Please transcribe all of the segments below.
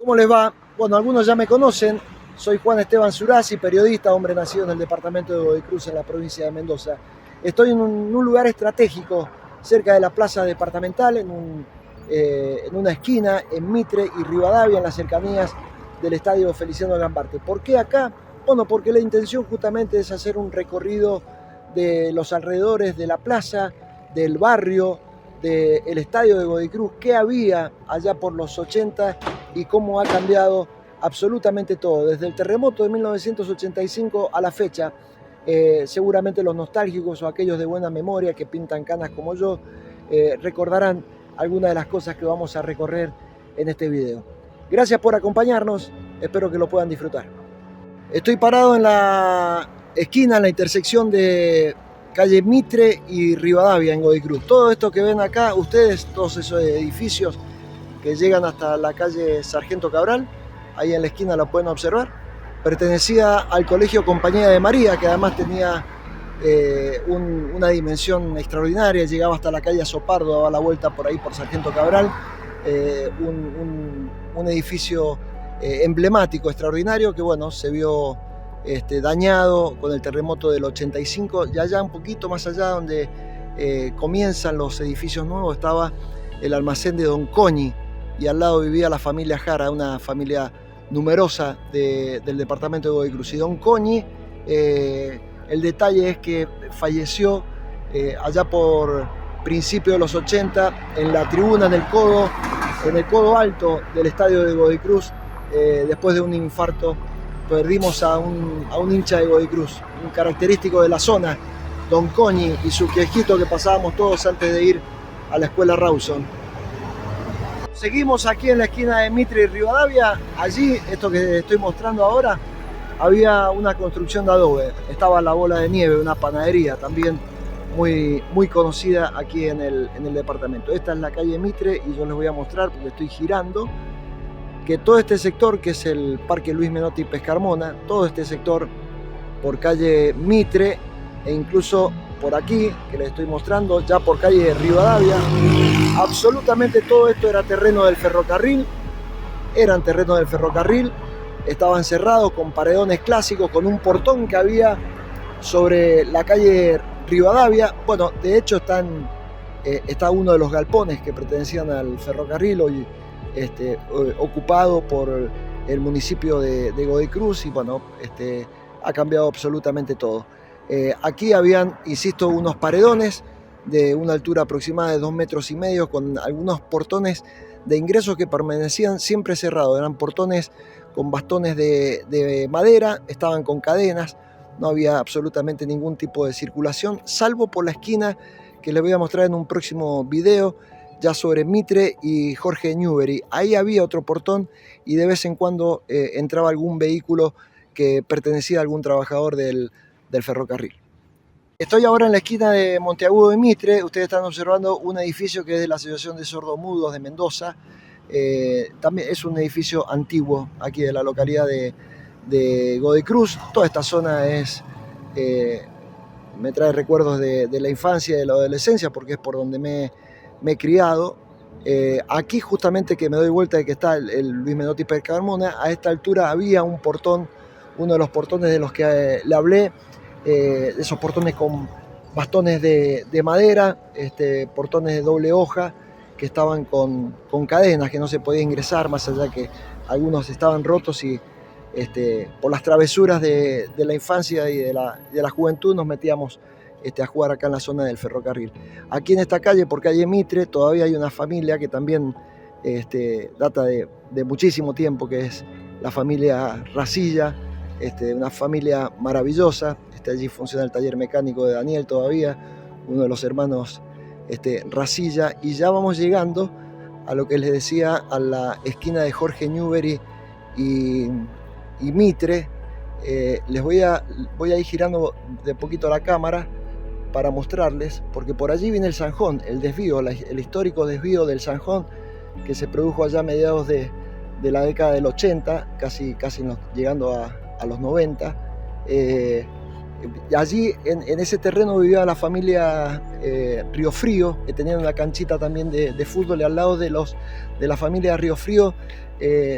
¿Cómo les va? Bueno, algunos ya me conocen. Soy Juan Esteban Zurasi, periodista, hombre nacido en el departamento de Godoy Cruz, en la provincia de Mendoza. Estoy en un lugar estratégico, cerca de la plaza departamental, en una esquina, en Mitre y Rivadavia, en las cercanías del estadio Feliciano Gambarte. ¿Por qué acá? Bueno, porque la intención justamente es hacer un recorrido de los alrededores de la plaza, del barrio, del estadio de Godoy Cruz, qué había allá por los 80 y cómo ha cambiado absolutamente todo, desde el terremoto de 1985 a la fecha. Seguramente los nostálgicos o aquellos de buena memoria que pintan canas como yo recordarán algunas de las cosas que vamos a recorrer en este video. Gracias por acompañarnos, espero que lo puedan disfrutar. Estoy parado en la esquina, en la intersección de calle Mitre y Rivadavia en Godoy Cruz. Todo esto que ven acá, ustedes, todos esos edificios que llegan hasta la calle Sargento Cabral, ahí en la esquina lo pueden observar, pertenecía al Colegio Compañía de María, que además tenía una dimensión extraordinaria, llegaba hasta la calle Azopardo, daba la vuelta por ahí por Sargento Cabral, un edificio emblemático, extraordinario, que bueno, se vio dañado con el terremoto del 85, y allá un poquito más allá donde comienzan los edificios nuevos estaba el almacén de Don Coñi, y al lado vivía la familia Jara, una familia numerosa del departamento de Godoy Cruz. Y Don Coñi, el detalle es que falleció allá por principios de los 80 en la tribuna, en el codo alto del estadio de Godoy Cruz, después de un infarto. Perdimos a un hincha de Godoy Cruz, un característico de la zona, Don Coñi, y su quejito que pasábamos todos antes de ir a la escuela Rawson. Seguimos aquí en la esquina de Mitre y Rivadavia. Allí, esto que estoy mostrando ahora, había una construcción de adobe. Estaba la Bola de Nieve, una panadería también muy conocida aquí en el departamento. Esta es la calle Mitre y yo les voy a mostrar, porque estoy girando, que todo este sector, que es el Parque Luis Menotti Pescarmona, todo este sector por calle Mitre e incluso por aquí, que les estoy mostrando, ya por calle Rivadavia, absolutamente todo esto era terreno del ferrocarril, eran terrenos del ferrocarril, estaban cerrados con paredones clásicos, con un portón que había sobre la calle Rivadavia. Bueno, de hecho está uno de los galpones que pertenecían al ferrocarril, hoy ocupado por el municipio de Godoy Cruz, y bueno, ha cambiado absolutamente todo. Aquí habían, insisto, unos paredones de una altura aproximada de 2,5 metros, con algunos portones de ingresos que permanecían siempre cerrados. Eran portones con bastones de madera, estaban con cadenas, no había absolutamente ningún tipo de circulación, salvo por la esquina que les voy a mostrar en un próximo video, ya sobre Mitre y Jorge Newbery. Ahí había otro portón y de vez en cuando entraba algún vehículo que pertenecía a algún trabajador del ferrocarril. Estoy ahora en la esquina de Monteagudo y Mitre. Ustedes están observando un edificio que es de la Asociación de Sordomudos de Mendoza. También es un edificio antiguo aquí de la localidad de Godoy Cruz. Toda esta zona me trae recuerdos de la infancia y de la adolescencia, porque es por donde me he criado. Aquí justamente, que me doy vuelta de que está el Luis Menotti Pescarmona, a esta altura había un portón, uno de los portones de los que le hablé, esos portones con bastones de madera, portones de doble hoja que estaban con cadenas, que no se podía ingresar, más allá que algunos estaban rotos, y por las travesuras de la infancia y de la juventud nos metíamos a jugar acá en la zona del ferrocarril. Aquí en esta calle, por calle Mitre, todavía hay una familia que también data de muchísimo tiempo, que es la familia Rasilla, una familia maravillosa. Allí funciona el taller mecánico de Daniel todavía, uno de los hermanos Rasilla, y ya vamos llegando a lo que les decía, a la esquina de Jorge Newbery y Mitre. Les voy a ir girando de poquito la cámara para mostrarles, porque por allí viene el Zanjón, el desvío, el histórico desvío del Zanjón, que se produjo allá a mediados de la década del 80, casi llegando a los 90. Allí en ese terreno vivía la familia Río Frío, que tenían una canchita también de fútbol, y al lado de la familia Río Frío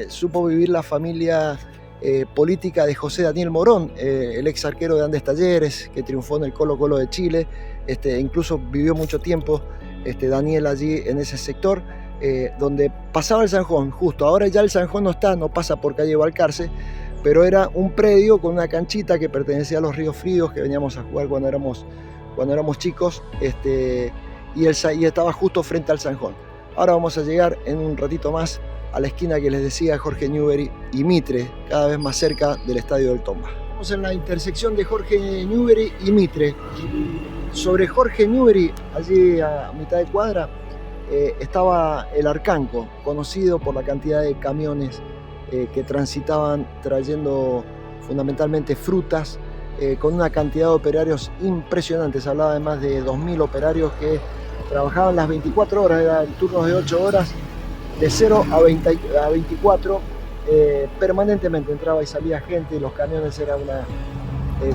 supo vivir la familia política de José Daniel Morón, el ex arquero de Andes Talleres, que triunfó en el Colo-Colo de Chile. Incluso vivió mucho tiempo Daniel allí en ese sector, donde pasaba el Sanjón, justo. Ahora ya el Sanjón no está, no pasa por calle Balcarce, pero era un predio con una canchita que pertenecía a los Ríos Fríos, que veníamos a jugar cuando éramos chicos, y estaba justo frente al Sanjón. Ahora vamos a llegar en un ratito más a la esquina que les decía, Jorge Newbery y Mitre, cada vez más cerca del Estadio del Tomba. Estamos en la intersección de Jorge Newbery y Mitre. Sobre Jorge Newbery, allí a mitad de cuadra, estaba el Arcanco, conocido por la cantidad de camiones que transitaban trayendo fundamentalmente frutas, con una cantidad de operarios impresionantes. Hablaba de más de 2.000 operarios que trabajaban las 24 horas, eran turnos de 8 horas, de 0 a 24, permanentemente entraba y salía gente, y los camiones eran una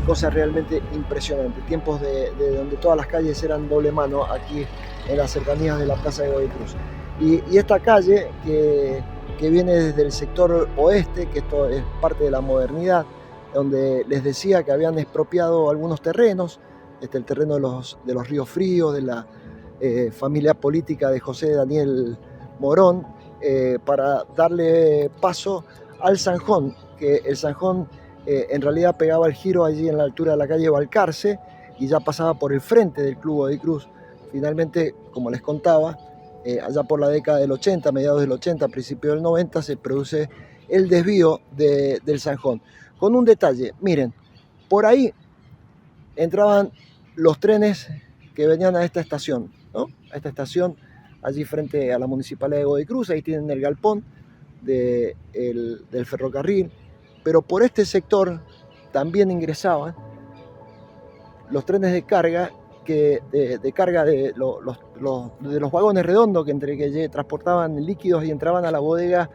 cosa realmente impresionante. Tiempos de donde todas las calles eran doble mano, aquí en las cercanías de la Plaza de Godoy Cruz. Y esta calle que viene desde el sector oeste, que esto es parte de la modernidad, donde les decía que habían expropiado algunos terrenos, el terreno de los Ríos Fríos, de la familia política de José Daniel Morón, para darle paso al Sanjón, que el Sanjón en realidad pegaba el giro allí en la altura de la calle Balcarce y ya pasaba por el frente del Club Godoy Cruz. Finalmente, como les contaba, allá por la década del 80, mediados del 80, principio del 90, se produce el desvío del Sanjón. Con un detalle, miren, por ahí entraban los trenes que venían a esta estación, ¿no? A esta estación, allí frente a la Municipalidad de Godoy Cruz. Ahí tienen el galpón del ferrocarril, pero por este sector también ingresaban los trenes de carga, de los vagones redondos que transportaban líquidos y entraban a la bodega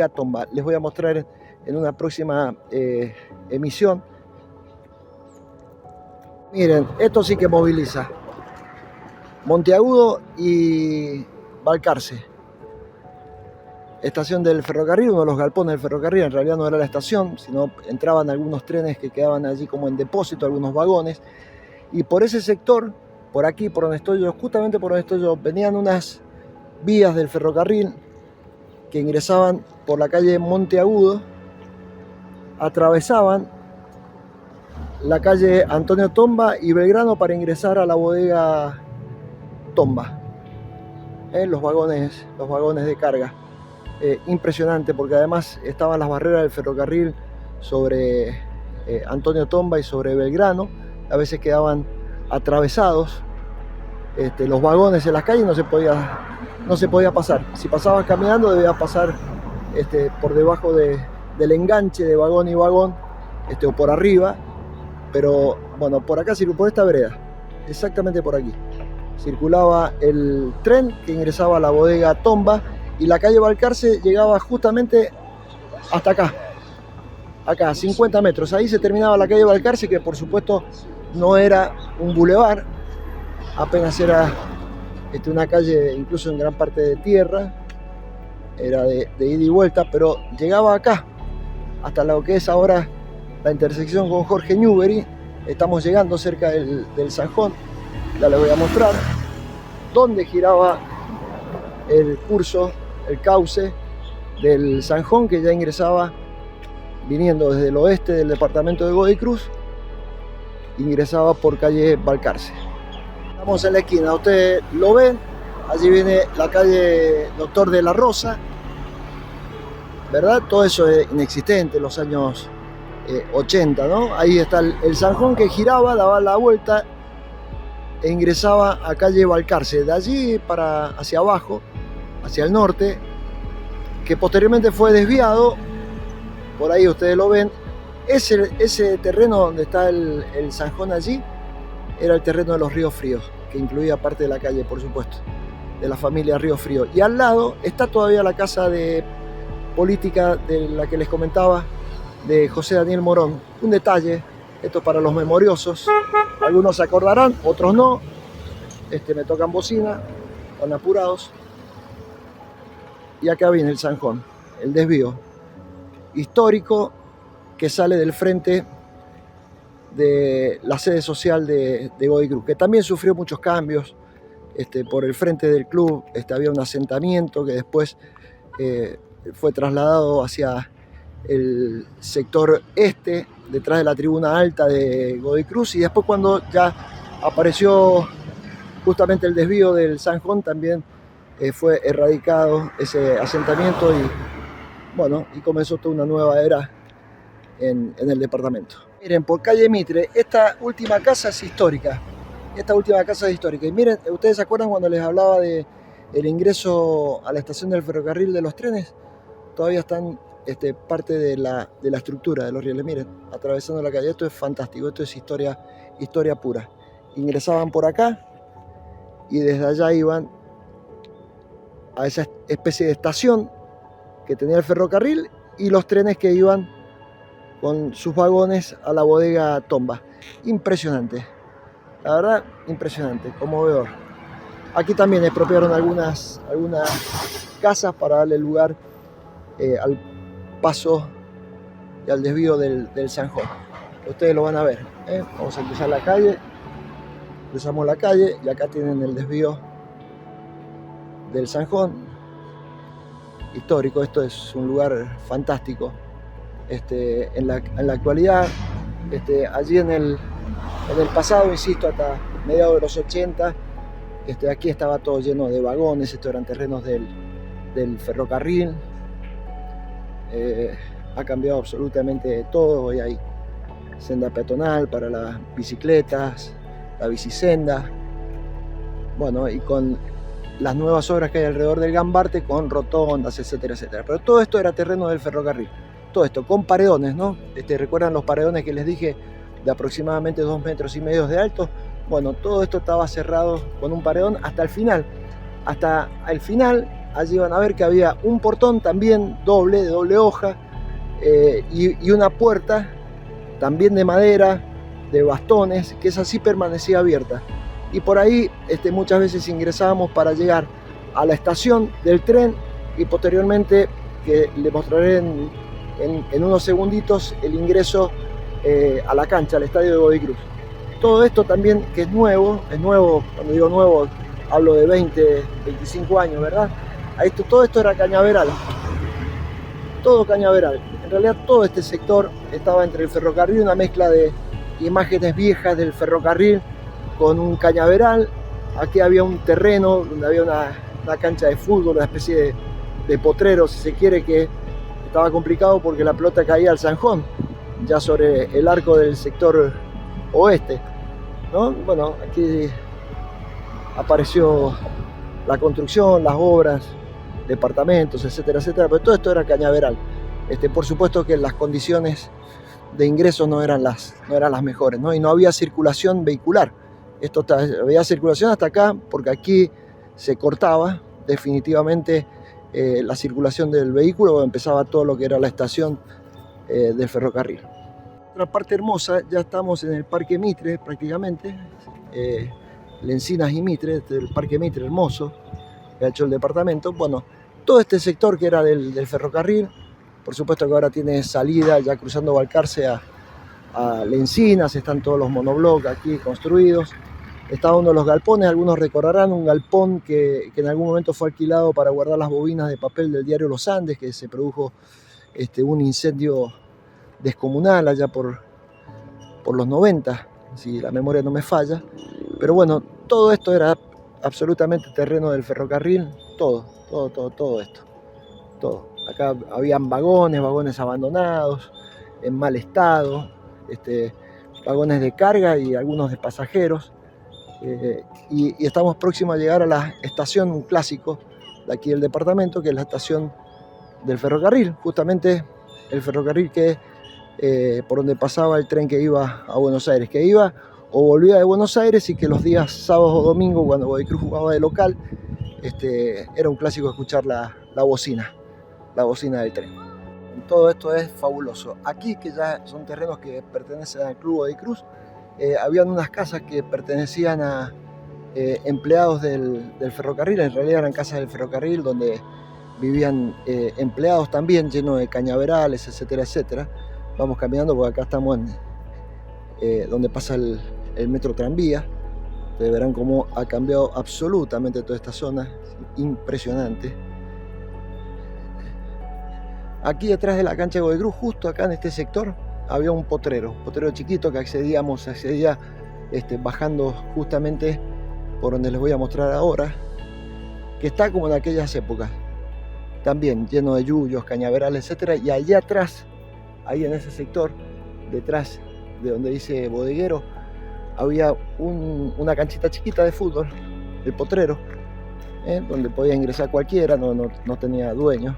Tomba. Les voy a mostrar en una próxima emisión. Miren, esto sí que moviliza. Monteagudo y Balcarce, estación del ferrocarril, uno de los galpones del ferrocarril. En realidad no era la estación, sino entraban algunos trenes que quedaban allí como en depósito, algunos vagones. Y por ese sector, por aquí, por donde estoy yo, justamente por donde estoy yo, venían unas vías del ferrocarril que ingresaban por la calle Monteagudo, atravesaban la calle Antonio Tomba y Belgrano para ingresar a la bodega Tomba, los vagones de carga. Impresionante, porque además estaban las barreras del ferrocarril sobre Antonio Tomba y sobre Belgrano. A veces quedaban atravesados los vagones en las calles, no se podía pasar. Si pasabas caminando debías pasar por debajo del enganche de vagón y vagón, o por arriba. Pero bueno, por acá, por esta vereda, exactamente por aquí, circulaba el tren que ingresaba a la bodega Tomba, y la calle Balcarce llegaba justamente hasta acá, 50 metros. Ahí se terminaba la calle Balcarce, que por supuesto no era un bulevar, apenas era una calle incluso en gran parte de tierra, era de ida y vuelta, pero llegaba acá, hasta lo que es ahora la intersección con Jorge Newbery. Estamos llegando cerca del Sanjón, ya les voy a mostrar, donde giraba el curso, el cauce del Sanjón, que ya ingresaba viniendo desde el oeste del departamento de Godoy Cruz, ingresaba por calle Balcarce. Estamos en la esquina, ustedes lo ven, allí viene la calle Doctor de la Rosa, ¿verdad? Todo eso es inexistente en los años 80, ¿no? Ahí está el Sanjón que giraba, daba la vuelta e ingresaba a calle Balcarce, de allí hacia abajo, hacia el norte, que posteriormente fue desviado. Por ahí ustedes lo ven. Ese terreno donde está el Sanjón allí era el terreno de los Ríos Fríos, que incluía parte de la calle, por supuesto, de la familia Ríos Fríos. Y al lado está todavía la casa de política de la que les comentaba, de José Daniel Morón. Un detalle, Esto es para los memoriosos. Algunos se acordarán, otros no. Me tocan bocina, van apurados. Y acá viene el zanjón, el desvío histórico que sale del frente de la sede social de Godoy Cruz, que también sufrió muchos cambios. Por el frente del club había un asentamiento que después fue trasladado hacia el sector este, detrás de la tribuna alta de Godoy Cruz, y después cuando ya apareció justamente el desvío del zanjón también fue erradicado ese asentamiento y comenzó toda una nueva era en el departamento. Miren, por calle Mitre, esta última casa es histórica. Y miren, ¿ustedes se acuerdan cuando les hablaba del ingreso a la estación del ferrocarril de los trenes? Todavía están parte de la estructura de los rieles. Miren, atravesando la calle. Esto es fantástico, esto es historia pura. Ingresaban por acá y desde allá iban a esa especie de estación que tenía el ferrocarril y los trenes que iban con sus vagones a la bodega Tomba. Impresionante, la verdad, impresionante, conmovedor. Aquí también expropiaron algunas casas para darle lugar al paso y al desvío del zanjón. Ustedes lo van a ver. Vamos a cruzar la calle, cruzamos la calle y acá tienen el desvío del zanjón histórico. Esto es un lugar fantástico. En la actualidad, allí en el pasado, insisto, hasta mediados de los 80, aquí estaba todo lleno de vagones. Estos eran terrenos del ferrocarril. Ha cambiado absolutamente todo. Hoy hay senda peatonal para las bicicletas, la bicisenda, y con las nuevas obras que hay alrededor del Gambarte, con rotondas, etcétera, etcétera. Pero todo esto era terreno del ferrocarril. Todo esto con paredones, ¿no? ¿Recuerdan los paredones que les dije de aproximadamente 2,5 metros de alto? Bueno, todo esto estaba cerrado con un paredón hasta el final. Hasta el final, allí van a ver que había un portón también de doble hoja, y una puerta también de madera, de bastones, que esa sí permanecía abierta. Y por ahí muchas veces ingresábamos para llegar a la estación del tren y posteriormente, que le mostraré en unos segunditos, el ingreso a la cancha, al estadio de Godoy Cruz. Todo esto también que es nuevo, cuando digo nuevo hablo de 20, 25 años, ¿verdad? Todo esto era cañaveral, todo cañaveral. En realidad todo este sector estaba entre el ferrocarril, una mezcla de imágenes viejas del ferrocarril con un cañaveral. Aquí había un terreno donde había una cancha de fútbol, una especie de potrero, si se quiere, que estaba complicado porque la pelota caía al zanjón, ya sobre el arco del sector oeste, ¿no? Bueno, aquí apareció la construcción, las obras, departamentos, etcétera, etcétera, pero todo esto era cañaveral. Por supuesto que las condiciones de ingreso no eran las mejores, ¿no? Y no había circulación vehicular. Había circulación hasta acá, porque aquí se cortaba definitivamente la circulación del vehículo, empezaba todo lo que era la estación del ferrocarril. Otra parte hermosa, ya estamos en el Parque Mitre prácticamente, Lencinas y Mitre, el Parque Mitre hermoso que ha hecho el departamento. Bueno, todo este sector que era del ferrocarril, por supuesto que ahora tiene salida, ya cruzando Balcarce a Lencinas, están todos los monoblocks aquí construidos. Estaba uno de los galpones, algunos recordarán un galpón que en algún momento fue alquilado para guardar las bobinas de papel del diario Los Andes, que se produjo un incendio descomunal allá por los 90, si la memoria no me falla. Pero bueno, todo esto era absolutamente terreno del ferrocarril, todo esto, todo. Acá habían vagones abandonados, en mal estado, vagones de carga y algunos de pasajeros. Y estamos próximos a llegar a la estación, un clásico de aquí del departamento, que es la estación del ferrocarril, justamente el ferrocarril que por donde pasaba el tren que iba a Buenos Aires, que iba o volvía de Buenos Aires, y que los días sábados o domingos, cuando Godoy Cruz jugaba de local, era un clásico escuchar la bocina del tren. todo esto es fabuloso. Aquí, que ya son terrenos que pertenecen al Club Godoy Cruz, habían unas casas que pertenecían a empleados del ferrocarril, en realidad eran casas del ferrocarril donde vivían empleados también, llenos de cañaverales, etcétera, etcétera. Vamos caminando porque acá estamos en donde pasa el metro tranvía. Ustedes verán cómo ha cambiado absolutamente toda esta zona, impresionante. Aquí detrás de la cancha de Godoy Cruz, justo acá en este sector, había un potrero chiquito que accedía bajando justamente por donde les voy a mostrar ahora, que está como en aquellas épocas, también lleno de yuyos, cañaverales, etcétera. Y allá atrás, ahí en ese sector, detrás de donde dice bodeguero, había una canchita chiquita de fútbol, el potrero, donde podía ingresar cualquiera, no tenía dueño,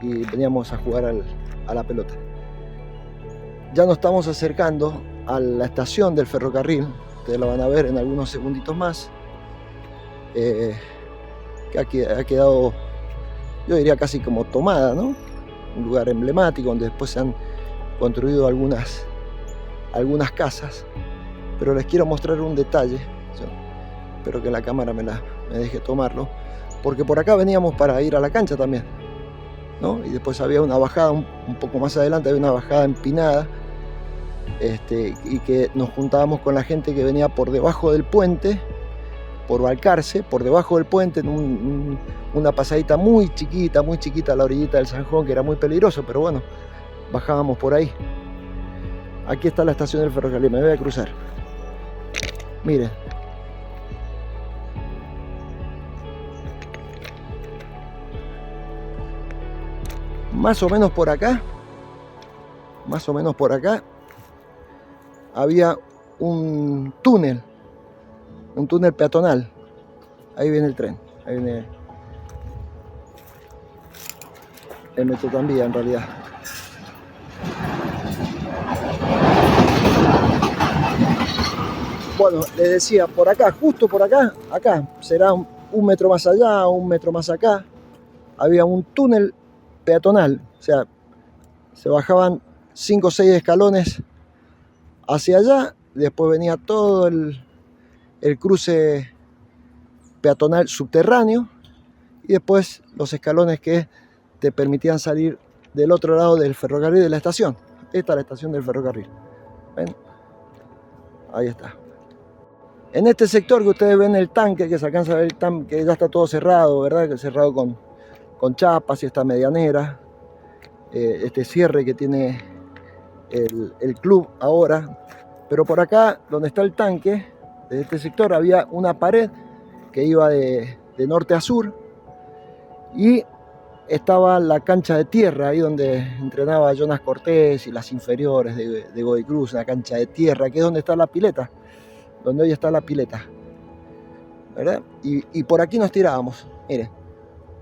y veníamos a jugar a la pelota. Ya nos estamos acercando a la estación del ferrocarril, ustedes la van a ver en algunos segunditos más, que ha quedado, yo diría casi como tomada, ¿no? Un lugar emblemático donde después se han construido algunas casas, pero les quiero mostrar un detalle. Espero que la cámara me deje tomarlo, porque por acá veníamos para ir a la cancha también, ¿no? Y después había una bajada un poco más adelante, había una bajada empinada, y que nos juntábamos con la gente que venía por debajo del puente, por Balcarce, por debajo del puente, en una pasadita muy chiquita a la orillita del Zanjón, que era muy peligroso, pero bueno, bajábamos por ahí. Aquí está la estación del ferrocarril, me voy a cruzar. Miren. Más o menos por acá, había un túnel peatonal. Ahí viene el tren, ahí viene el metro tranvía en realidad. Bueno, les decía, por acá, justo por acá, será un metro más allá, un metro más acá, había un túnel peatonal, o sea, se bajaban 5 o 6 escalones hacia allá, después venía todo el cruce peatonal subterráneo y después los escalones que te permitían salir del otro lado del ferrocarril de la estación. Esta es la estación del ferrocarril. ¿Ven? Ahí está. En este sector que ustedes ven el tanque, que se alcanza a ver el tanque, que ya está todo cerrado, ¿verdad? Que cerrado con chapas y esta medianera. Este cierre que tiene el club ahora. Pero por acá, donde está el tanque, de este sector había una pared que iba de norte a sur y estaba la cancha de tierra, ahí donde entrenaba Jonas Cortés y las inferiores de Godoy Cruz, una cancha de tierra, que es donde está la pileta, donde hoy está la pileta, ¿verdad? Y por aquí nos tirábamos, miren,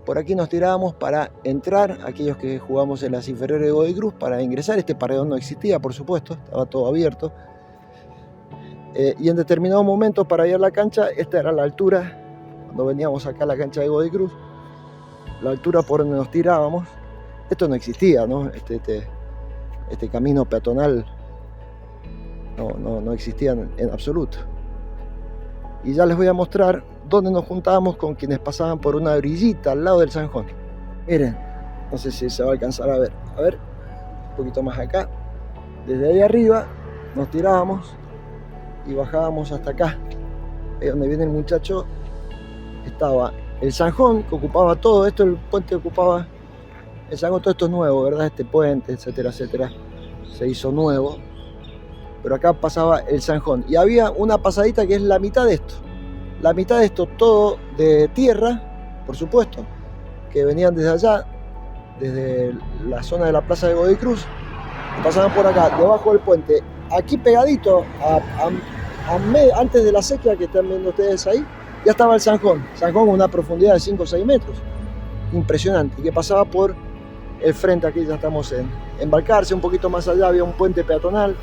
por aquí nos tirábamos para entrar, aquellos que jugamos en las inferiores de Godoy Cruz, para ingresar. Este paredón no existía, por supuesto, estaba todo abierto. Y en determinados momentos, para ir a la cancha, esta era la altura, cuando veníamos acá a la cancha de Godoy Cruz, la altura por donde nos tirábamos. Esto no existía, ¿no? Este camino peatonal no existía en absoluto. Y ya les voy a mostrar dónde nos juntábamos con quienes pasaban por una orillita al lado del Zanjón. Miren, no sé si se va a alcanzar a ver. A ver, un poquito más acá. Desde ahí arriba nos tirábamos y bajábamos hasta acá. Ahí donde viene el muchacho estaba el Zanjón, que ocupaba todo esto, el puente ocupaba el Zanjón. Todo esto es nuevo, ¿verdad? Este puente, etcétera, etcétera, se hizo nuevo. Pero acá pasaba el Zanjón. Y había una pasadita que es la mitad de esto. La mitad de esto todo de tierra, por supuesto, que venían desde allá, desde la zona de la plaza de Godoy Cruz, y pasaban por acá, debajo del puente. Aquí pegadito, antes de la sequía que están viendo ustedes ahí, ya estaba el Zanjón. Zanjón con una profundidad de 5 o 6 metros. Impresionante. Y que pasaba por el frente, aquí ya estamos en Balcarce, un poquito más allá había un puente peatonal,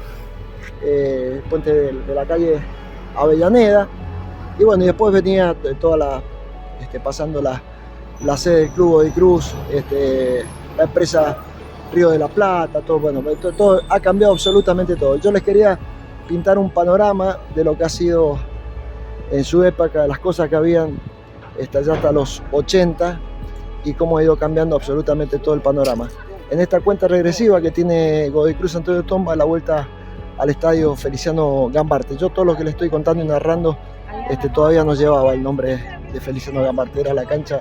puente de la calle Avellaneda. Y bueno, y después venía toda pasando la sede del Club Godoy Cruz, la empresa Río de la Plata, todo, bueno, todo ha cambiado absolutamente todo. Yo les quería pintar un panorama de lo que ha sido en su época, las cosas que habían ya hasta los 80 y cómo ha ido cambiando absolutamente todo el panorama. En esta cuenta regresiva que tiene Godoy Cruz Antonio Tomba, la vuelta al estadio Feliciano Gambarte. Yo todo lo que le estoy contando y narrando todavía no llevaba el nombre de Feliciano Gambarte, era la cancha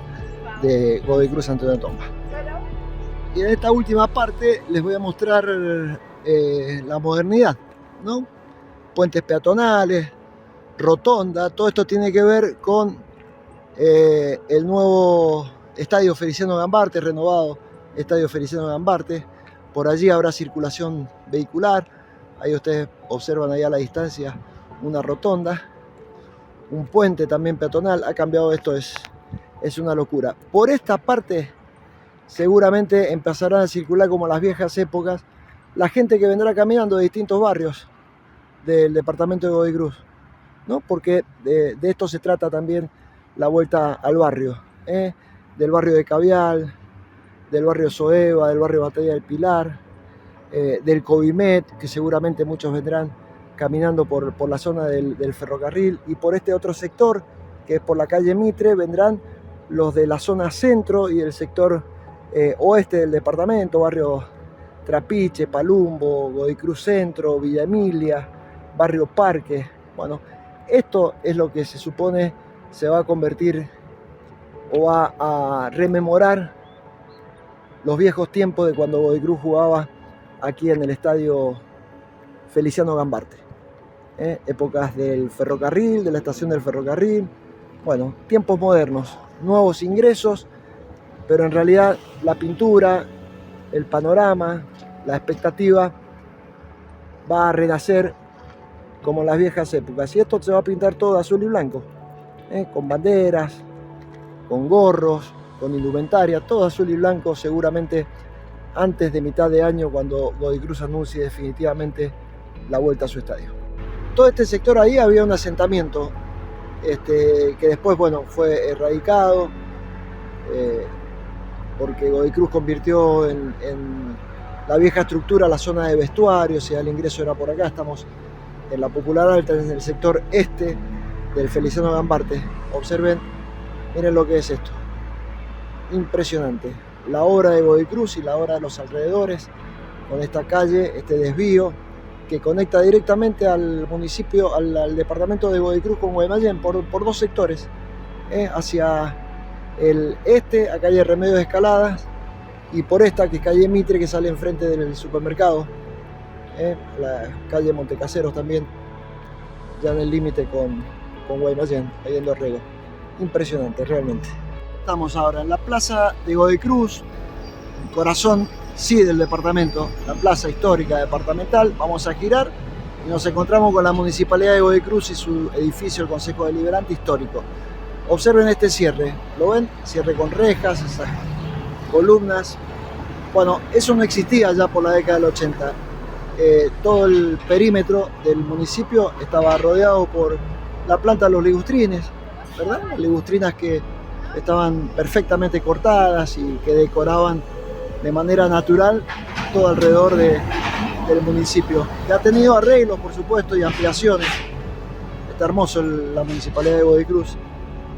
de Godoy Cruz Antonio Tomba. Y en esta última parte les voy a mostrar la modernidad, ¿no? Puentes peatonales, rotonda, todo esto tiene que ver con el nuevo estadio Feliciano Gambarte, renovado estadio Feliciano Gambarte. Por allí habrá circulación vehicular, ahí ustedes observan ahí a la distancia una rotonda, un puente también peatonal, ha cambiado esto, es una locura. Por esta parte seguramente empezarán a circular como las viejas épocas la gente que vendrá caminando de distintos barrios del departamento de Godoy Cruz, ¿no? Porque de esto se trata también la vuelta al barrio, del barrio de Cavial, del barrio Soeva, del barrio Batalla del Pilar, del Covimet, que seguramente muchos vendrán caminando por la zona del ferrocarril, y por este otro sector, que es por la calle Mitre, vendrán los de la zona centro y el sector oeste del departamento, barrio Trapiche, Palumbo, Godoy Cruz Centro, Villa Emilia, barrio Parque. Bueno, esto es lo que se supone se va a convertir o va a rememorar los viejos tiempos de cuando Godoy Cruz jugaba aquí en el estadio Feliciano Gambarte. Épocas del ferrocarril, de la estación del ferrocarril. Bueno, tiempos modernos, nuevos ingresos, pero en realidad la pintura, el panorama, la expectativa va a renacer como en las viejas épocas. Y esto se va a pintar todo azul y blanco, con banderas, con gorros, con indumentaria, todo azul y blanco, seguramente antes de mitad de año, cuando Godoy Cruz anuncie definitivamente la vuelta a su estadio. Todo este sector ahí había un asentamiento que después, bueno, fue erradicado porque Godoy Cruz convirtió en la vieja estructura la zona de vestuario, o sea, el ingreso era por acá. Estamos en la Popular Alta, en el sector este del Feliciano Gambarte. Observen, miren lo que es esto, impresionante, la obra de Godoy Cruz y la obra de los alrededores, con esta calle, este desvío que conecta directamente al municipio, al departamento de Godoy Cruz con Guaymallén por dos sectores, hacia el este, a calle Remedios Escaladas, y por esta, que es calle Mitre, que sale enfrente del supermercado, la calle Montecaseros también, ya en el límite con Guaymallén, ahí en Dorrego. Impresionante, realmente. Estamos ahora en la plaza de Godoy Cruz, el corazón, sí, del departamento, la plaza histórica departamental. Vamos a girar y nos encontramos con la Municipalidad de Godoy Cruz y su edificio, el Consejo Deliberante Histórico. Observen este cierre, ¿lo ven? Cierre con rejas, esas columnas. Bueno, eso no existía ya por la década del 80. Todo el perímetro del municipio estaba rodeado por la planta de los ligustrines, ¿verdad? Ligustrinas que estaban perfectamente cortadas y que decoraban de manera natural todo alrededor del municipio, que ha tenido arreglos, por supuesto, y ampliaciones. Está hermoso la Municipalidad de Godoy Cruz.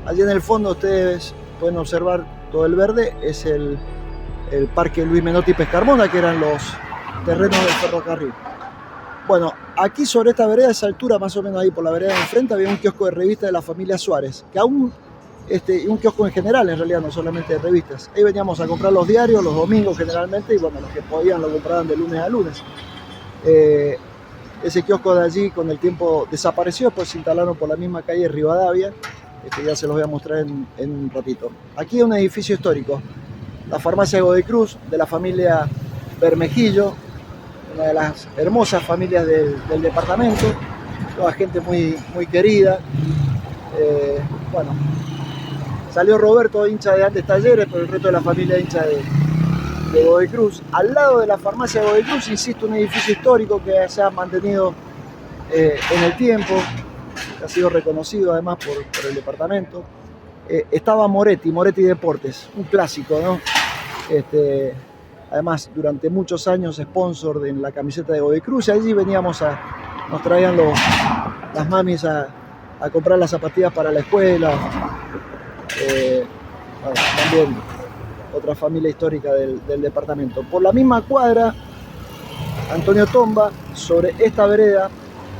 Allí en el fondo ustedes pueden observar todo el verde, es el Parque Luis Menotti Pescarmona, que eran los terrenos del ferrocarril. Bueno, aquí sobre esta vereda, a esa altura, más o menos ahí por la vereda de enfrente, había un kiosco de revistas de la familia Suárez, que aún, y un kiosco en general, en realidad, no solamente de revistas. Ahí veníamos a comprar los diarios, los domingos generalmente, y bueno, los que podían lo compraban de lunes a lunes. Ese kiosco de allí con el tiempo desapareció, pues se instalaron por la misma calle Rivadavia, ya se los voy a mostrar en un ratito. Aquí un edificio histórico, la farmacia de Godoy Cruz, de la familia Bermejillo, una de las hermosas familias del departamento, toda gente muy, muy querida. Bueno, salió Roberto, hincha de Andes Talleres, pero el resto de la familia hincha de Godoy Cruz. Al lado de la farmacia de Godoy Cruz, insisto, un edificio histórico que se ha mantenido en el tiempo, que ha sido reconocido además por el departamento. Estaba Moretti Deportes, un clásico, ¿no? además durante muchos años sponsor de la camiseta de Godoy Cruz, y allí veníamos nos traían las mamis a comprar las zapatillas para la escuela. Bueno, también otra familia histórica del departamento. Por la misma cuadra, Antonio Tomba, sobre esta vereda,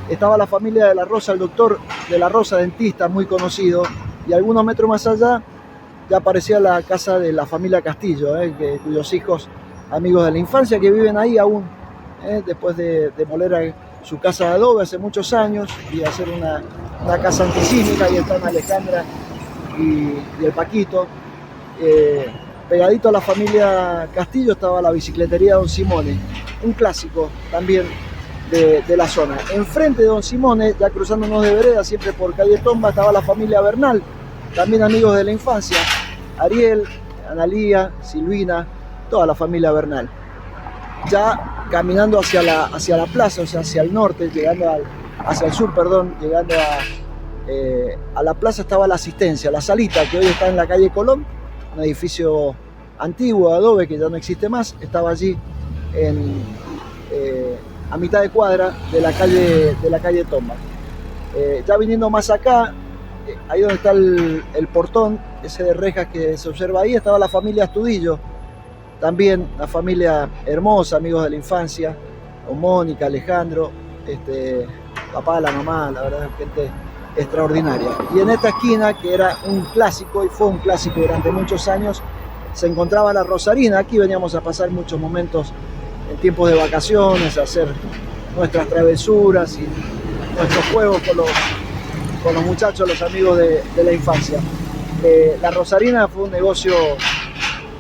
estaba la familia de la Rosa, el doctor de la Rosa, dentista muy conocido, y algunos metros más allá ya aparecía la casa de la familia Castillo, cuyos hijos, amigos de la infancia, que viven ahí aún, después de demoler su casa de adobe hace muchos años y hacer una casa antisísmica. Ahí están Alejandra y el Paquito. Pegadito a la familia Castillo estaba la bicicletería Don Simone, un clásico también de la zona. Enfrente de Don Simone, ya cruzándonos de vereda, siempre por calle Tomba, estaba la familia Bernal, también amigos de la infancia, Ariel, Analía, Silvina, toda la familia Bernal. Ya caminando hacia la plaza, o sea, hacia el norte, hacia el sur, perdón, llegando a la plaza, estaba la Asistencia, la salita, que hoy está en la calle Colón, un edificio antiguo de adobe que ya no existe más, estaba allí a mitad de cuadra de la calle Tomba. Ya viniendo más acá, ahí donde está el portón, ese de rejas que se observa ahí, estaba la familia Astudillo, también una familia hermosa, amigos de la infancia, con Mónica, Alejandro, papá, la mamá, la verdad, gente extraordinaria. Y en esta esquina, que era un clásico y fue un clásico durante muchos años, se encontraba la Rosarina. Aquí veníamos a pasar muchos momentos en tiempos de vacaciones, a hacer nuestras travesuras y nuestros juegos con los muchachos, los amigos de la infancia. La Rosarina fue un negocio,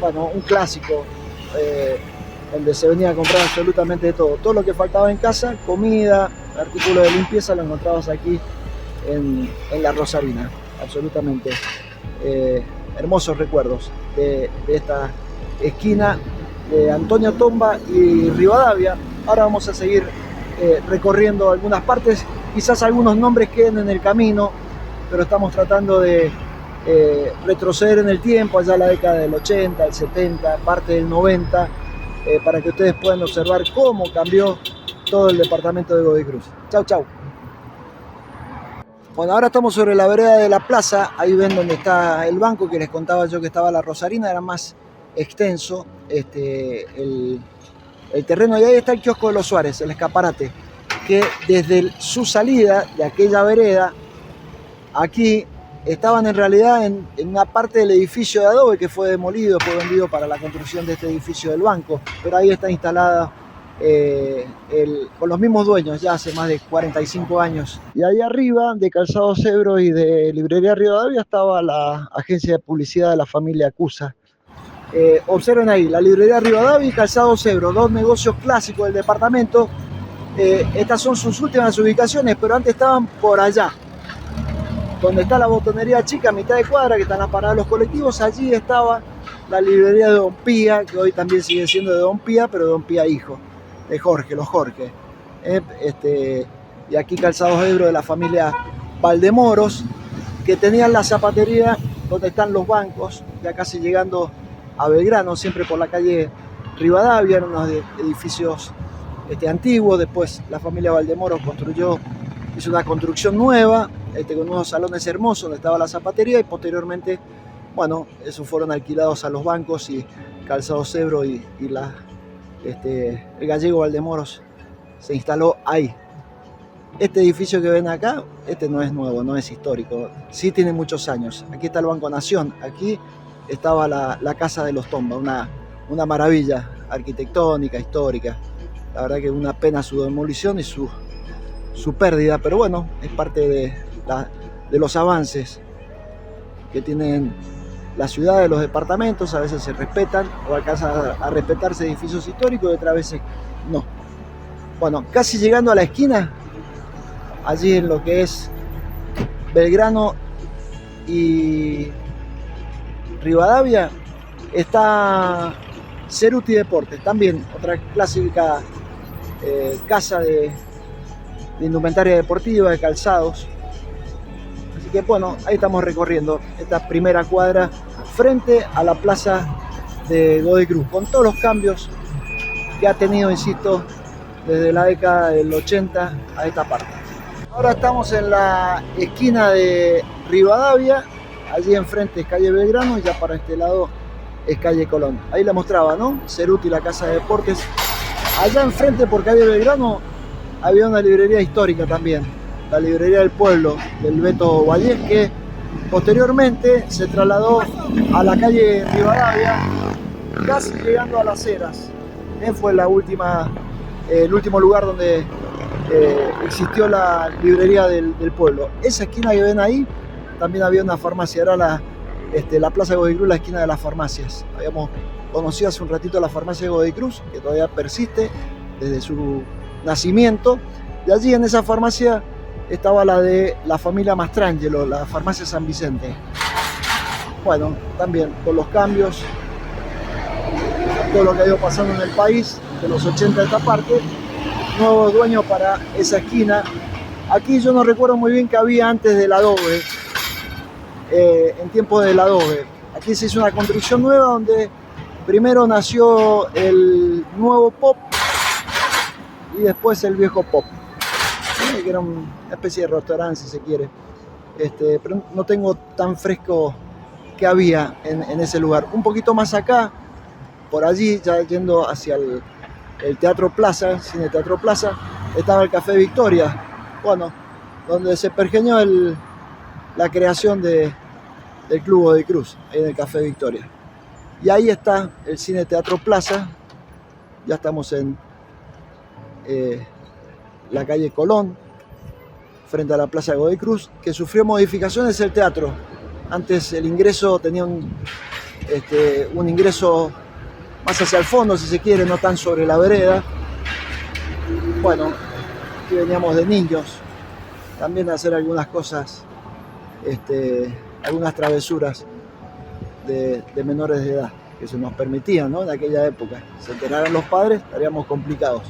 bueno, un clásico, donde se venía a comprar absolutamente de todo. Todo lo que faltaba en casa, comida, artículos de limpieza, lo encontrabas aquí en la Rosarina. Absolutamente hermosos recuerdos de esta esquina de Antonio Tomba y Rivadavia. Ahora vamos a seguir recorriendo algunas partes, quizás algunos nombres queden en el camino, pero estamos tratando de retroceder en el tiempo, allá la década del 80, el 70, parte del 90, para que ustedes puedan observar cómo cambió todo el departamento de Godoy Cruz. Chau, chau. Bueno, ahora estamos sobre la vereda de la plaza, ahí ven donde está el banco que les contaba yo que estaba la Rosarina, era más extenso el terreno, y ahí está el kiosco de los Suárez, el escaparate, que desde su salida de aquella vereda, aquí estaban en realidad en una parte del edificio de adobe que fue demolido, fue vendido para la construcción de este edificio del banco, pero ahí está instalada con los mismos dueños ya hace más de 45 años. Y ahí arriba, de Calzados Ebro y de Librería Rivadavia, estaba la agencia de publicidad de la familia Cusa. Observen ahí, la Librería Rivadavia y Calzados Ebro, dos negocios clásicos del departamento. Estas son sus últimas ubicaciones, pero antes estaban por allá, donde está la botonería chica, a mitad de cuadra, que están las paradas de los colectivos. Allí estaba la librería de Don Pía, que hoy también sigue siendo de Don Pía, pero de Don Pía hijo, de Jorge, los Jorge. Y aquí Calzados Ebro de la familia Valdemoros, que tenían la zapatería donde están los bancos, ya casi llegando a Belgrano, siempre por la calle Rivadavia, en unos edificios antiguos. Después la familia Valdemoros hizo una construcción nueva, con unos salones hermosos donde estaba la zapatería, y posteriormente, bueno, esos fueron alquilados a los bancos, y Calzados Ebro y el gallego Valdemoros se instaló ahí. Este edificio que ven acá, no es nuevo, no es histórico, sí tiene muchos años. Aquí está el Banco Nación, aquí estaba la casa de los Tomba, una maravilla arquitectónica, histórica. La verdad que una pena su demolición y su pérdida, pero bueno, es parte de los avances que tienen las ciudades, los departamentos. A veces se respetan o alcanzan a respetarse edificios históricos, y otras veces no. Bueno, casi llegando a la esquina, allí en lo que es Belgrano y Rivadavia, está Ceruti Deportes, también otra clásica casa de indumentaria deportiva, de calzados. Así que bueno, ahí estamos recorriendo esta primera cuadra frente a la plaza de Godoy Cruz, con todos los cambios que ha tenido, insisto, desde la década del 80 a esta parte. Ahora estamos en la esquina de Rivadavia, allí enfrente es calle Belgrano y ya para este lado es calle Colón. Ahí la mostraba, ¿no? Ceruti, la casa de deportes. Allá enfrente por calle Belgrano había una librería histórica también, la librería del pueblo, del Beto Vallés, que posteriormente se trasladó a la calle Rivadavia, casi llegando a Las Heras. Fue el último lugar donde existió la librería del pueblo. Esa esquina que ven ahí, también había una farmacia, era la Plaza Godoy Cruz, la esquina de las farmacias. Habíamos conocido hace un ratito la farmacia de Godoy Cruz, que todavía persiste desde su nacimiento, y allí en esa farmacia estaba la de la familia Mastrangelo, la farmacia San Vicente. Bueno, también con los cambios, todo lo que ha ido pasando en el país, de los 80 de esta parte, nuevos dueños para esa esquina. Aquí yo no recuerdo muy bien qué había antes del adobe, en tiempo del adobe. Aquí se hizo una construcción nueva donde primero nació el nuevo pop y después el viejo pop, que era una especie de restaurante si se quiere, pero no tengo tan fresco que había en ese lugar. Un poquito más acá, por allí, ya yendo hacia el Teatro Plaza, Cine Teatro Plaza, estaba el Café Victoria, bueno, donde se pergeñó la creación del Club Godoy Cruz, ahí en el Café Victoria. Y ahí está el Cine Teatro Plaza, ya estamos en la calle Colón, frente a la Plaza de Godoy Cruz, que sufrió modificaciones el teatro. Antes el ingreso tenía un ingreso más hacia el fondo, si se quiere, no tan sobre la vereda. Bueno, aquí veníamos de niños, también a hacer algunas cosas, algunas travesuras de menores de edad que se nos permitían, ¿no? En aquella época. Si se enteraran los padres, estaríamos complicados.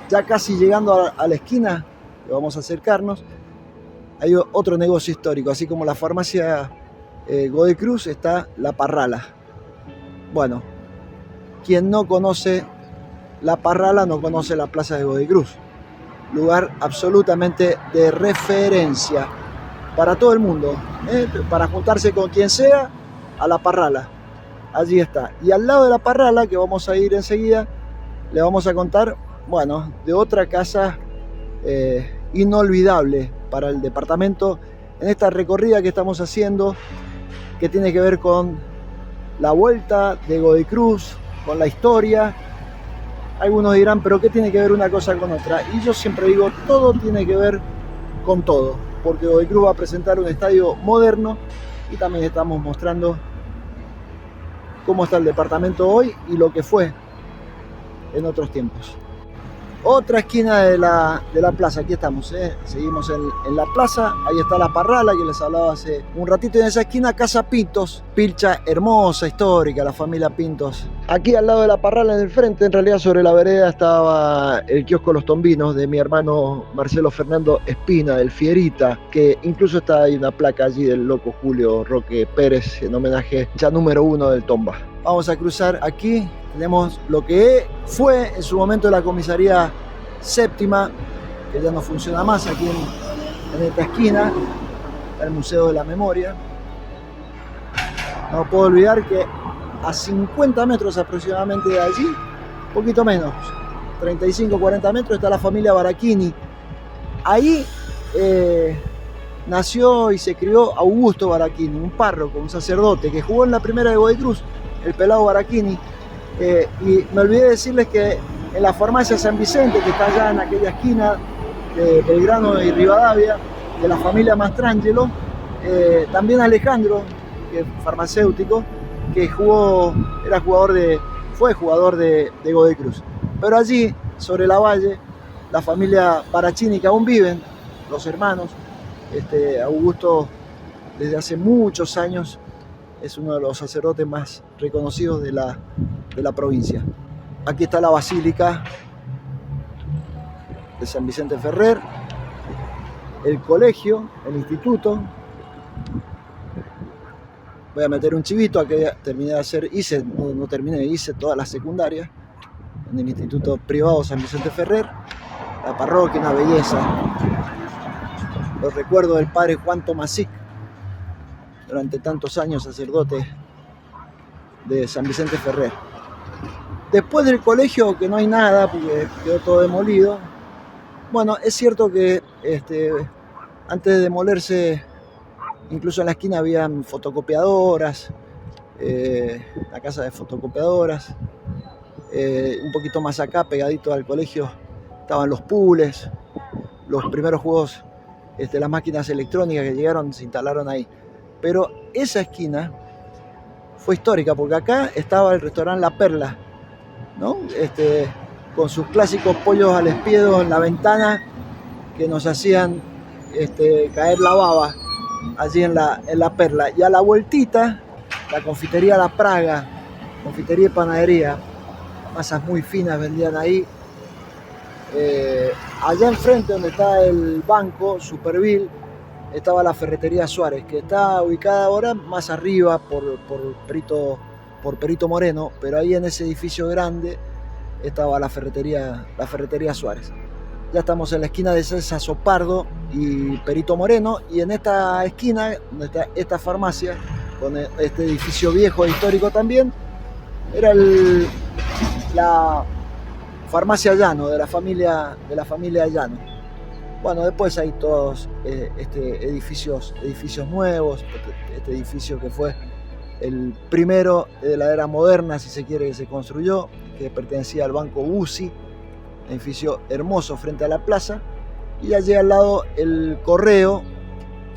Ya casi llegando a la esquina, que vamos a acercarnos, hay otro negocio histórico, así como la farmacia Godoy Cruz, está la Parrala. Bueno, quien no conoce la Parrala no conoce la Plaza de Godoy Cruz. Lugar absolutamente de referencia para todo el mundo, para juntarse con quien sea, a la Parrala. Allí está. Y al lado de la Parrala, que vamos a ir enseguida, le vamos a contar, bueno, de otra casa inolvidable para el departamento en esta recorrida que estamos haciendo, que tiene que ver con la vuelta de Godoy Cruz, con la historia. Algunos dirán, pero ¿qué tiene que ver una cosa con otra? Y yo siempre digo, todo tiene que ver con todo, porque Godoy Cruz va a presentar un estadio moderno y también estamos mostrando cómo está el departamento hoy y lo que fue en otros tiempos. Otra esquina de la plaza, aquí estamos, seguimos en la plaza, ahí está la Parrala que les hablaba hace un ratito, y en esa esquina Casa Pintos, pilcha hermosa, histórica, la familia Pintos. Aquí al lado de la Parrala en el frente, en realidad sobre la vereda, estaba el kiosco Los Tombinos de mi hermano Marcelo Fernando Espina, del Fierita, que incluso está ahí una placa allí del loco Julio Roque Pérez en homenaje ya número 1 del Tomba. Vamos a cruzar aquí. Tenemos lo que fue en su momento la comisaría séptima, que ya no funciona más, aquí en esta esquina, el Museo de la Memoria. No puedo olvidar que a 50 metros aproximadamente de allí, un poquito menos, 35-40 metros, está la familia Barachini. Ahí nació y se crió Augusto Barachini, un párroco, un sacerdote, que jugó en la primera de Godoy Cruz, el pelado Barachini. Y me olvidé de decirles que en la farmacia San Vicente, que está allá en aquella esquina de Belgrano y Rivadavia, de la familia Mastrangelo, también Alejandro, que es farmacéutico, que fue jugador de Godoy Cruz. Pero allí, sobre la valle, la familia Barachini, que aún viven, los hermanos, Augusto desde hace muchos años es uno de los sacerdotes más reconocidos de la provincia. Aquí está la Basílica de San Vicente Ferrer, el colegio, el instituto. Voy a meter un chivito a que terminé de hacer, hice toda la secundaria. en el Instituto Privado San Vicente Ferrer. La parroquia, una belleza. Los recuerdos del padre Juan Tomasic, durante tantos años sacerdote de San Vicente Ferrer. Después del colegio, que no hay nada porque quedó todo demolido. Bueno, es cierto que antes de demolerse, incluso en la esquina habían fotocopiadoras, la casa de fotocopiadoras. Un poquito más acá, pegadito al colegio, estaban los pools, los primeros juegos, las máquinas electrónicas que llegaron se instalaron ahí. Pero esa esquina fue histórica porque acá estaba el restaurante La Perla, ¿no? Con sus clásicos pollos al espiedo en la ventana que nos hacían caer la baba allí en la Perla. Y a la vueltita, la confitería La Praga, confitería y panadería, masas muy finas vendían ahí. Allá enfrente donde está el banco Superville estaba la ferretería Suárez, que está ubicada ahora más arriba por Perito Moreno, pero ahí en ese edificio grande estaba la ferretería Suárez. Ya estamos en la esquina de César Sopardo y Perito Moreno, y en esta esquina donde está esta farmacia con este edificio viejo e histórico también, era la farmacia Llano, de la familia Llano. Bueno, después hay todos edificios nuevos, este edificio que fue el primero de la era moderna, si se quiere, que se construyó, que pertenecía al Banco Bussi, edificio hermoso frente a la plaza, y allí al lado el Correo,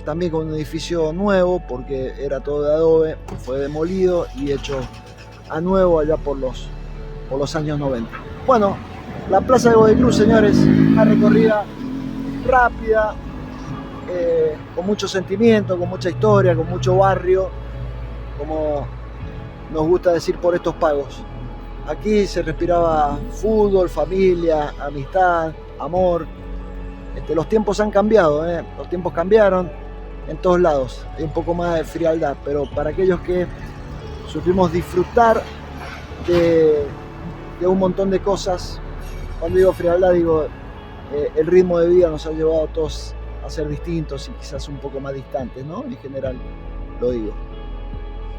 también con un edificio nuevo, porque era todo de adobe, fue demolido y hecho a nuevo allá por los años 90. Bueno, la Plaza de Godoy Cruz, señores, una recorrida rápida, con mucho sentimiento, con mucha historia, con mucho barrio, como nos gusta decir por estos pagos. Aquí se respiraba fútbol, familia, amistad, amor. Los tiempos han cambiado, los tiempos cambiaron en todos lados. Hay un poco más de frialdad, pero para aquellos que supimos disfrutar de un montón de cosas, cuando digo frialdad digo el ritmo de vida nos ha llevado a todos a ser distintos y quizás un poco más distantes, ¿no? En general lo digo.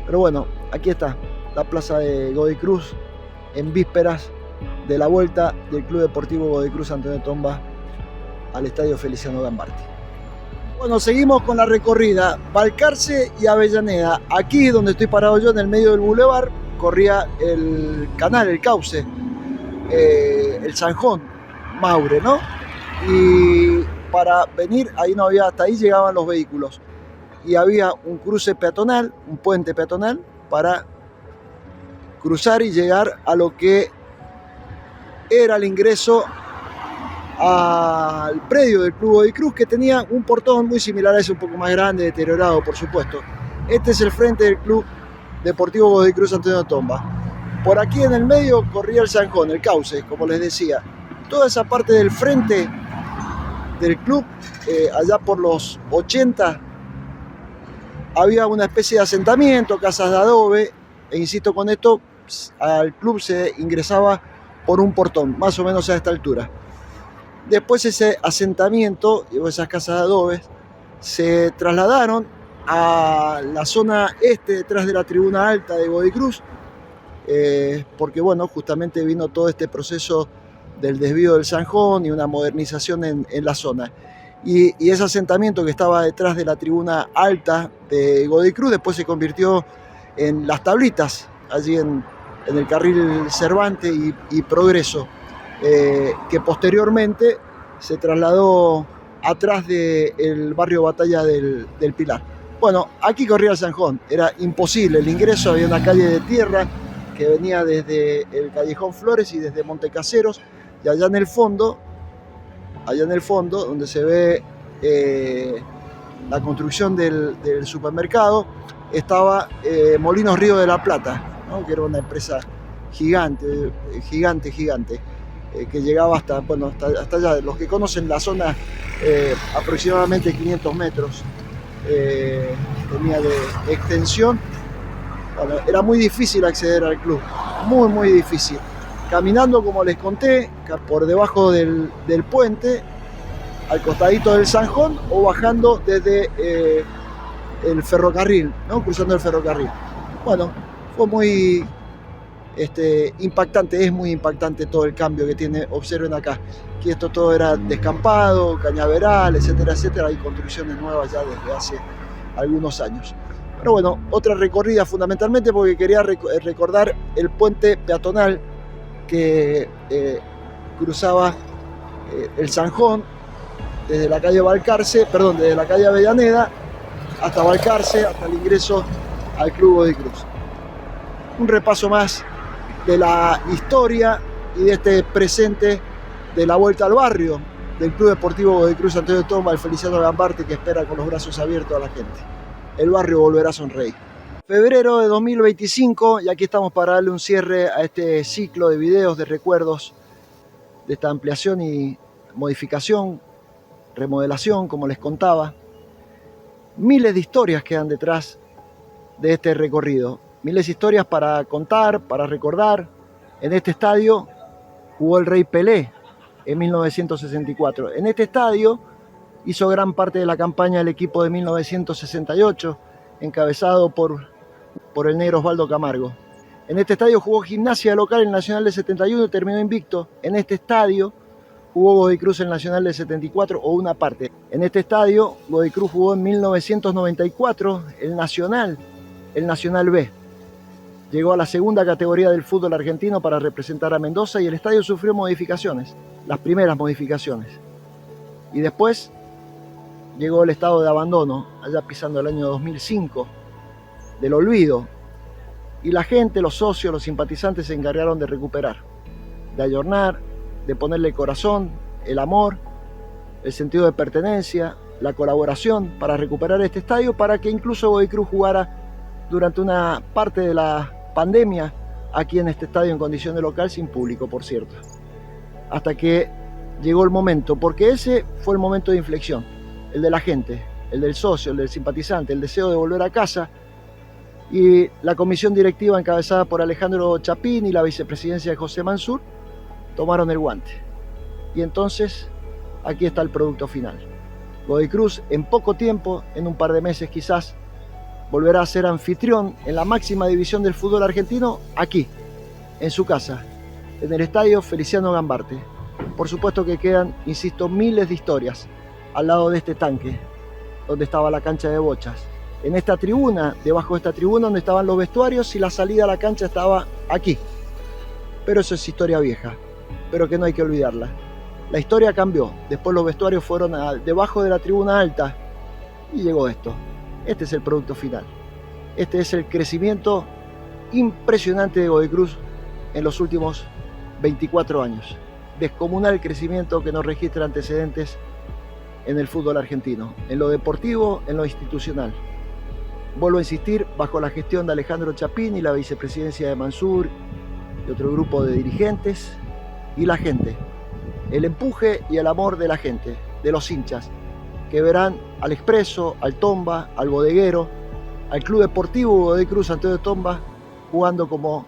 Pero bueno, aquí está la Plaza de Godoy Cruz en vísperas de la vuelta del Club Deportivo Godoy Cruz Antonio Tomba al Estadio Feliciano Gambarti. Bueno, seguimos con la recorrida Balcarce y Avellaneda. Aquí donde estoy parado yo, en el medio del bulevar, corría el canal, el cauce, el Zanjón Maure, ¿no? Y para venir, ahí no había, hasta ahí llegaban los vehículos. Y había un cruce peatonal, un puente peatonal, para cruzar y llegar a lo que era el ingreso al predio del Club Godoy Cruz, que tenía un portón muy similar a ese, un poco más grande, deteriorado, por supuesto. Este es el frente del Club Deportivo Godoy Cruz Antonio Tomba. Por aquí en el medio corría el Zanjón, el cauce, como les decía. Toda esa parte del frente del club, allá por los 80, había una especie de asentamiento, casas de adobe, e insisto con esto, al club se ingresaba por un portón, más o menos a esta altura. Después ese asentamiento, o esas casas de adobe, se trasladaron a la zona este, detrás de la tribuna alta de Godoy Cruz, porque bueno, justamente vino todo este proceso del desvío del Zanjón y una modernización en la zona. Y ese asentamiento que estaba detrás de la tribuna alta de Godoy Cruz después se convirtió en Las Tablitas, allí en el carril Cervantes y Progreso, que posteriormente se trasladó atrás del barrio Batalla del Pilar. Bueno, aquí corría el Zanjón, era imposible el ingreso, había una calle de tierra que venía desde el Callejón Flores y desde Montecaseros, y allá en el fondo, donde se ve la construcción del supermercado, estaba Molinos Río de la Plata, ¿no? Que era una empresa gigante, que llegaba hasta allá. Los que conocen la zona, aproximadamente 500 metros tenía de extensión. Bueno, era muy difícil acceder al club, muy difícil. caminando, como les conté, por debajo del puente, al costadito del Zanjón, o bajando desde el ferrocarril, ¿no? Cruzando el ferrocarril. Bueno, fue muy impactante, es muy impactante todo el cambio que tiene. Observen acá, que esto todo era descampado, cañaveral, etcétera, etcétera. Hay construcciones nuevas ya desde hace algunos años. Pero bueno, otra recorrida fundamentalmente porque quería recordar el puente peatonal que cruzaba el Zanjón desde la calle Balcarce, perdón, desde la calle Avellaneda hasta Balcarce, hasta el ingreso al Club Godoy Cruz. Un repaso más de la historia y de este presente de la vuelta al barrio del Club Deportivo Godoy Cruz Antonio Tomba, el Feliciano Gambarte, que espera con los brazos abiertos a la gente. El barrio volverá a sonreír. Febrero de 2025, y aquí estamos para darle un cierre a este ciclo de videos, de recuerdos, de esta ampliación y modificación, remodelación, como les contaba. Miles de historias quedan detrás de este recorrido. Miles de historias para contar, para recordar. En este estadio jugó el Rey Pelé en 1964. En este estadio hizo gran parte de la campaña del equipo de 1968, encabezado por el negro Osvaldo Camargo. En este estadio jugó Gimnasia local en el Nacional del 71 y terminó invicto. En este estadio jugó Godoy Cruz en el Nacional del 74, o una parte. En este estadio Godoy Cruz jugó en 1994 el Nacional B. Llegó a la segunda categoría del fútbol argentino para representar a Mendoza, y el estadio sufrió modificaciones, las primeras modificaciones. Y después llegó el estado de abandono, allá pisando el año 2005, del olvido. Y la gente, los socios, los simpatizantes se encargaron de recuperar, de ayornar, de ponerle el corazón, el amor, el sentido de pertenencia, la colaboración para recuperar este estadio, para que incluso Godoy Cruz jugara durante una parte de la pandemia aquí en este estadio en condición de local, sin público, por cierto. Hasta que llegó el momento, porque ese fue el momento de inflexión, el de la gente, el del socio, el del simpatizante, el deseo de volver a casa, y la comisión directiva encabezada por Alejandro Chapín y la vicepresidencia de José Mansur tomaron el guante. Y entonces aquí está el producto final. Godoy Cruz en poco tiempo, en un par de meses quizás, volverá a ser anfitrión en la máxima división del fútbol argentino, aquí, en su casa, en el estadio Feliciano Gambarte. Por supuesto que quedan, insisto, miles de historias al lado de este tanque, donde estaba la cancha de bochas. En esta tribuna, debajo de esta tribuna donde estaban los vestuarios, y la salida a la cancha estaba aquí. Pero eso es historia vieja, pero que no hay que olvidarla. La historia cambió, después los vestuarios fueron debajo de la tribuna alta, y llegó esto. Este es el producto final. Este es el crecimiento impresionante de Godoy Cruz en los últimos 24 años. Descomunal crecimiento que no registra antecedentes en el fútbol argentino, en lo deportivo, en lo institucional. Vuelvo a insistir, bajo la gestión de Alejandro Chapín y la vicepresidencia de Mansur y otro grupo de dirigentes, y la gente, el empuje y el amor de la gente, de los hinchas, que verán al Expreso, al Tomba, al Bodeguero, al Club Deportivo Godoy Cruz Antonio Tomba, jugando como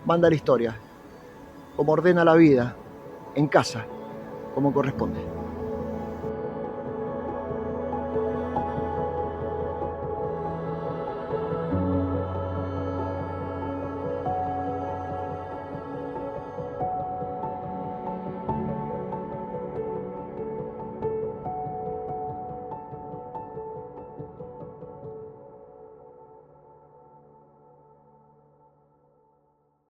manda la historia, como ordena la vida, en casa, como corresponde.